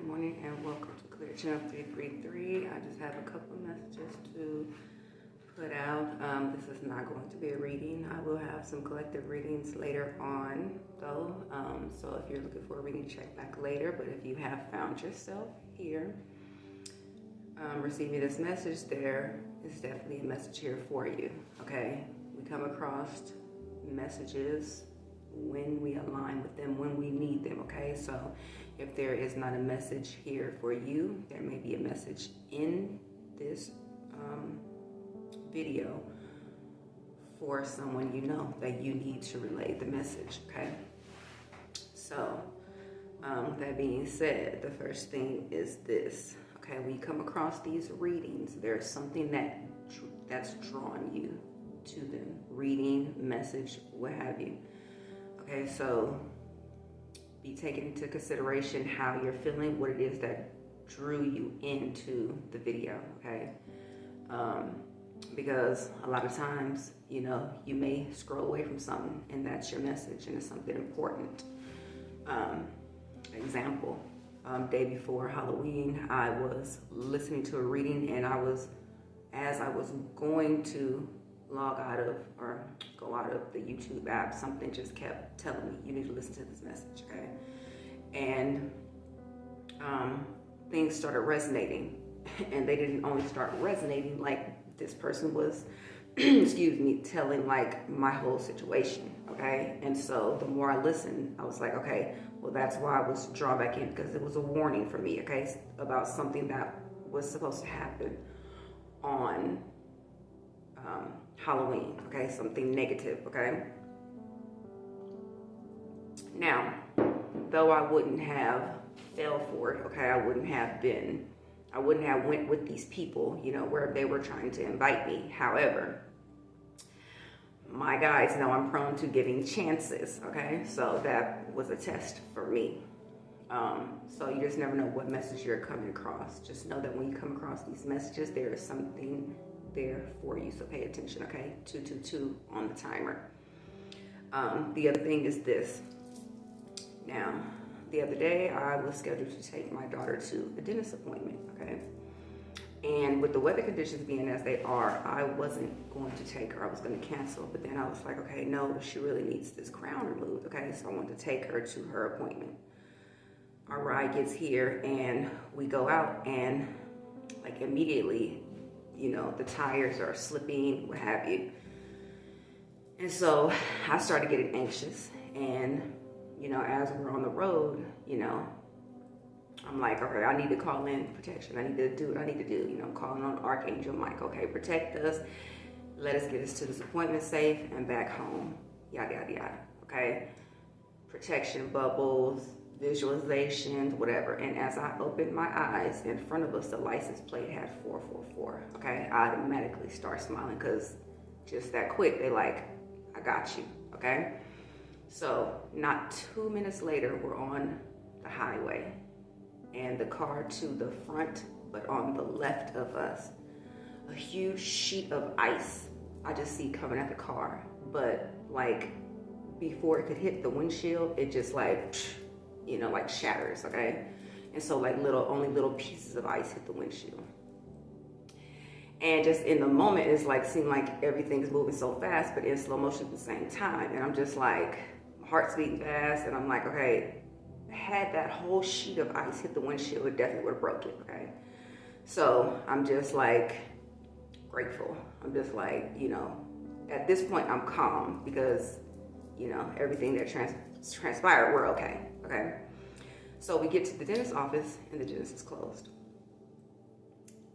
Good morning and welcome to Clear Channel 333. I just have a couple of messages to put out. This is not going to be a reading. I will have some collective readings later on though. So if you're looking for a reading, check back later. But if you have found yourself here receiving this message, there is definitely a message here for you. Okay, we come across messages when we align with them, when we need them. Okay, so if there is not a message here for you, there may be a message in this video for someone you know that you need to relay the message. Okay, so with that being said, the first thing is this. Okay, when you come across these readings, there's something that's drawn you to them, reading, message, what have you. Okay, so be taken into consideration how you're feeling, what it is that drew you into the video, okay? Because a lot of times, you know, you may scroll away from something and that's your message and it's something important. Example, day before Halloween, I was listening to a reading and as I was going to log out of or go out of the YouTube app, something just kept telling me, you need to listen to this message, okay? And things started resonating, and they didn't only start resonating, like this person was, excuse me, telling like my whole situation, okay? And so the more I listened, I was like, okay, well, that's why I was drawn back in, because it was a warning for me, okay, about something that was supposed to happen on Halloween, okay, something negative, okay? Now, though I wouldn't have fell for it, okay, I wouldn't have went with these people, you know, where they were trying to invite me. However, my guys know I'm prone to giving chances, okay? So that was a test for me. So you just never know what message you're coming across. Just know that when you come across these messages, there is something there for you, so pay attention, okay? 222 on the timer. The other thing is this. Now, the other day, I was scheduled to take my daughter to a dentist appointment, okay? And with the weather conditions being as they are, I wasn't going to take her. I was going to cancel, but then I was like, okay, no, she really needs this crown removed, okay? So I wanted to take her to her appointment. Our ride gets here, and we go out, and like immediately, you know, the tires are slipping, what have you. And so I started getting anxious, and you know, as we're on the road, you know, I'm like, okay, I need to call in protection. I need to do what I need to do. You know, calling on Archangel Michael, okay, protect us. Let us get us to this appointment safe and back home, yada, yada, yada, okay? Protection bubbles, visualizations, whatever. And as I opened my eyes, in front of us, the license plate had 444, okay? I automatically start smiling because just that quick, they like, I got you, okay? So not 2 minutes later, we're on the highway, and the car to the front, but on the left of us, a huge sheet of ice I just see coming at the car. But like before it could hit the windshield, it just like, you know, like shatters, okay? And so like only little pieces of ice hit the windshield. And just in the moment, it's like, seemed like everything's moving so fast, but in slow motion at the same time. And I'm just like, heart's beating fast, and I'm like, okay, had that whole sheet of ice hit the windshield, it definitely would have broke it, okay? So I'm just like grateful. I'm just like, you know, at this point I'm calm because, you know, everything that transpired, we're okay, okay? So we get to the dentist's office and the dentist is closed.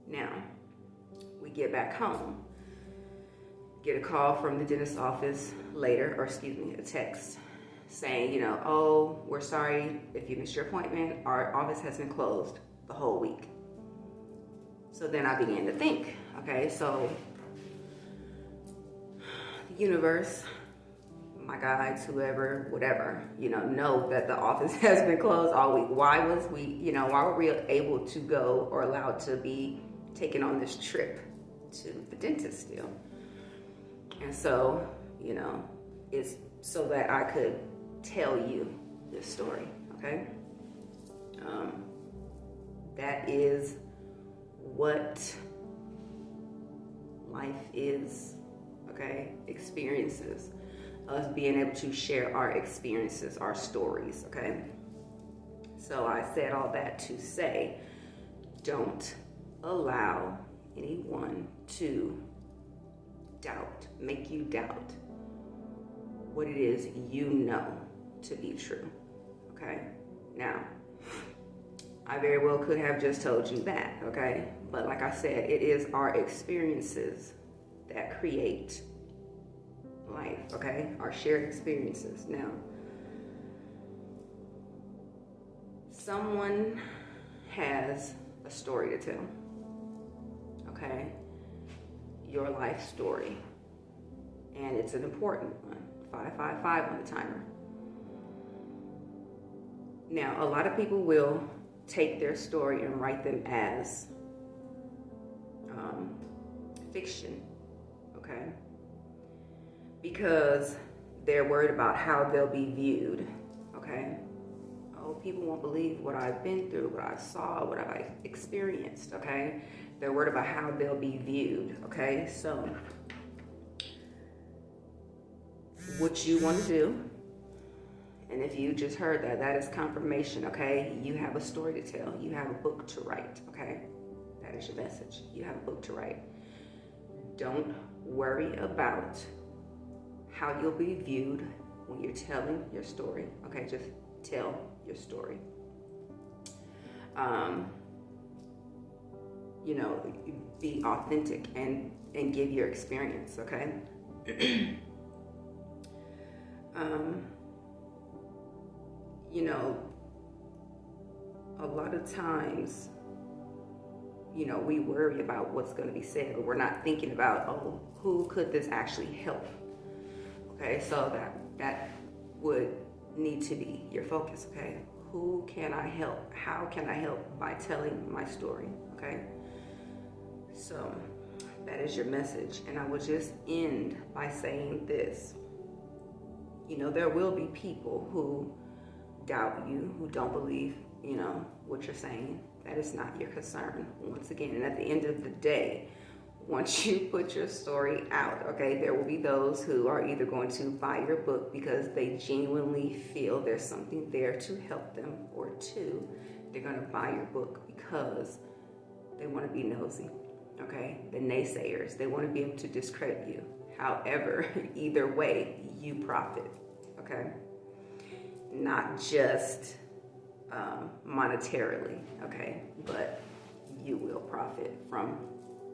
Now, we get back home, get a call from the dentist's office later, or excuse me, a text saying, you know, oh, we're sorry if you missed your appointment. Our office has been closed the whole week. So then I began to think, okay, so the universe, my guides, whoever, whatever, you know that the office has been closed all week. Why were we able to go or allowed to be taken on this trip to the dentist still? And so, you know, it's so that I could tell you this story, okay? That is what life is, okay? Experiences. Us being able to share our experiences, our stories, okay? So I said all that to say, don't allow anyone to make you doubt what it is you know to be true, okay? Now, I very well could have just told you that, okay? But like I said, it is our experiences that create life, okay? Our shared experiences. Now, someone has a story to tell, okay? Your life story. And it's an important one. 555 on the timer. Now, a lot of people will take their story and write them as fiction, okay? Because they're worried about how they'll be viewed, okay? Oh, people won't believe what I've been through, what I saw, what I've experienced, okay? They're worried about how they'll be viewed, okay? So, what you want to do, and if you just heard that, that is confirmation, okay? You have a story to tell. You have a book to write, okay? That is your message. You have a book to write. Don't worry about how you'll be viewed when you're telling your story, okay? Just tell your story. You know, be authentic and give your experience, okay? You know, a lot of times, you know, we worry about what's going to be said, but we're not thinking about, oh, who could this actually help? Okay, so that would need to be your focus, okay? Who can I help? How can I help by telling my story, okay? So that is your message. And I will just end by saying this. You know, there will be people who doubt you, who don't believe, you know, what you're saying. That is not your concern, once again. And at the end of the day, once you put your story out, okay, there will be those who are either going to buy your book because they genuinely feel there's something there to help them, or two, they're going to buy your book because they want to be nosy, okay? The naysayers, they want to be able to discredit you. However, either way, you profit, okay? Not just monetarily, okay? But you will profit from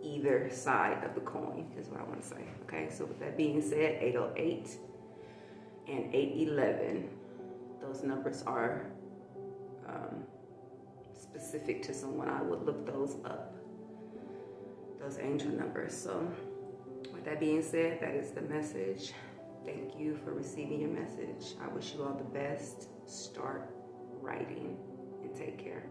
either side of the coin, is what I want to say, okay? So with that being said, 808 and 811, those numbers are specific to someone. I would look those up, those angel numbers. So with that being said, that is the message. Thank you for receiving your message. I wish you all the best. Start writing and take care.